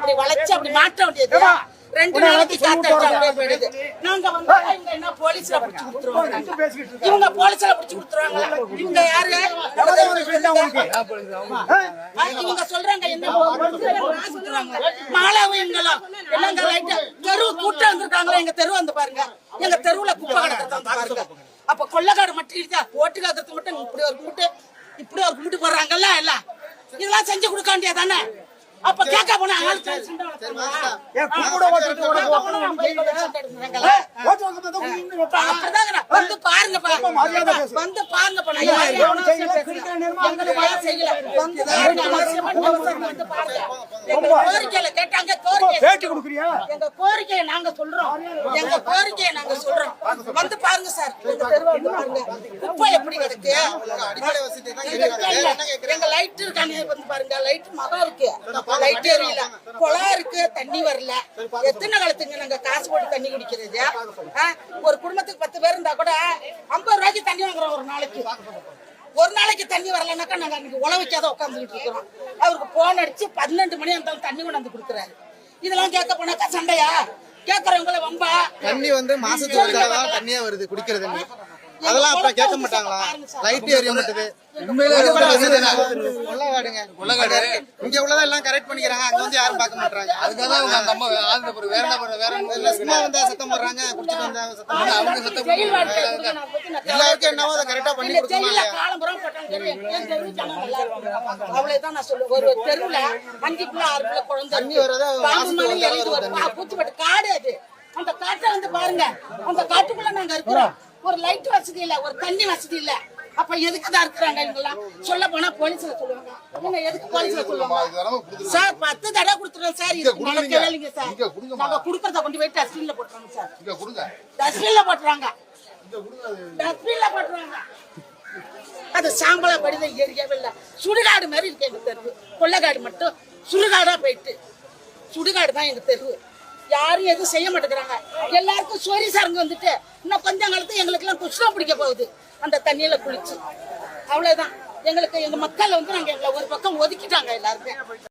அப்படி வளைச்சு அப்படி மாட்ட வேண்டியது. 2 நாளைக்கு காத்தடிச்சு அப்படியே போயிடுது. நாங்க வந்து இவங்க என்ன போலீஸ்ல பிடிச்சு கொடுத்துருவாங்க. இவங்க போலீஸ்ல பிடிச்சு கொடுத்துருவாங்க. இவங்க யாரு? இவங்க சொல்றாங்க என்ன சொல்றாங்க மாலாவீங்களும் என்னங்க லைட்டா தெரு கூட்டம் வந்திருக்காங்களா? எங்க தெரு வந்து பாருங்க. எங்க தெருவுல குப்பை கிடக்கிறது வந்து பாருங்க. அப்ப கொள்ளக்காடு மட்டும் இல்ல, ஓட்டு காத்துக்கு மட்டும் இப்படி ஒரு கும்பிட்டு போடுறாங்கல்ல எல்லாம். இதெல்லாம் செஞ்சு கொடுக்க வேண்டியதானே? அப்ப கேட்க போனா வந்து பாருங்க வந்து பாருங்க கோரிக்கையில கேட்டாங்க. எங்க கோரிக்கையை நாங்க சொல்றோம். வந்து பாருங்க சார். குப்பை எப்படி கிடக்கு? எங்க லைட் இருக்காங்க வந்து பாருங்க. லைட் மரம் இருக்கு, லைட் எரியல, குளம் இருக்கு, தண்ணி வரல. எத்தனை காலத்துங்க நாங்க காசு போட்டு தண்ணி குடிக்கிறது? ஒரு குடும்பத்துக்கு 10 பேர் இருந்தா கூட 50 ரூபாய்க்கு தண்ணி வாங்குறோம் ஒரு நாளைக்கு தண்ணி வரலன்னாக்கா நாங்க அன்னைக்கு உழவைக்காத உட்காந்துக்கிட்டு இருக்கிறோம். அவருக்கு போன் அடிச்சு 12 மணி இருந்தாலும் தண்ணி கொண்டாந்து கொடுக்குறாரு. இதெல்லாம் கேட்க போனாக்கா சண்டையா? கேட்கறவங்கள வம்பா? தண்ணி வந்து மாசத்துக்கு ஒரு தடவை தான் தண்ணியா வருது குடிக்கிற தண்ணி. அதெல்லாம் அப்ப கேட்க மாட்டாங்களா? லைட் எரிய மாட்டது. இங்க உள்ளதா எல்லாம் கரெக்ட் பண்ணிக்கிறாங்க. அங்க வந்து யாரும் பார்க்க மாட்டாங்க. அதுக்காக சும்மா வந்தா சத்தம் போடுறாங்க, குடிச்சிட்டு வந்தா சத்தம் எல்லாருக்கும் என்னவோ அதை கரெக்டா பண்ணி கொடுக்கணும். அவ்வளவுதான் நான் சொல்லுவேன். ஒரு தெருவுல 5 பிள்ளை 6 பிள்ளை குழந்தை தண்ணி வரதா பூத்துப்பட்டு காடு அது. அந்த காட்டை வந்து பாருங்க. அந்த காட்டுக்குள்ள நாங்க இருக்கிறோம். ஒரு லைட் வசதி இல்ல, ஒரு தண்ணி வசதி இல்ல. அப்ப எதுக்குதான் இருக்கிறாங்க இவங்கெல்லாம்? சொல்ல போனா போலீஸ்ல சொல்லுவாங்க. எதுக்கு போலீஸ்ல சொல்லுவாங்க சார்? 10 தடவை கொடுத்துருவோம் சார். இதுக்கு நடக்கவே இல்லைங்க சார். நாங்க குடுக்கறத கொண்டு போய் டஸ்ட்பின்ல போட்டுறாங்க சார். டஸ்ட்பின்ல போட்டுறாங்க. அது சாம்பலா படித எரியவே இல்லை. சுடுகாடு மாதிரி இருக்கு எங்க தெருவு. கொள்ளக்காடு மட்டும் சுடுகாடா போயிட்டு சுடுகாடு தான் எங்க தெருவு. யாரும் எதுவும் செய்ய மாட்டேங்கிறாங்க. எல்லாருக்கும் சொரி சாருங்க வந்துட்டு இன்னும் கொஞ்சம் காலத்து எங்களுக்கு எல்லாம் குஷ்டம் பிடிக்க போகுது அந்த தண்ணியில குளிச்சு. அவ்வளவுதான். எங்களுக்கு எங்க மக்கள் வந்து நாங்க ஒரு பக்கம் ஒதுக்கிட்டாங்க எல்லாருமே.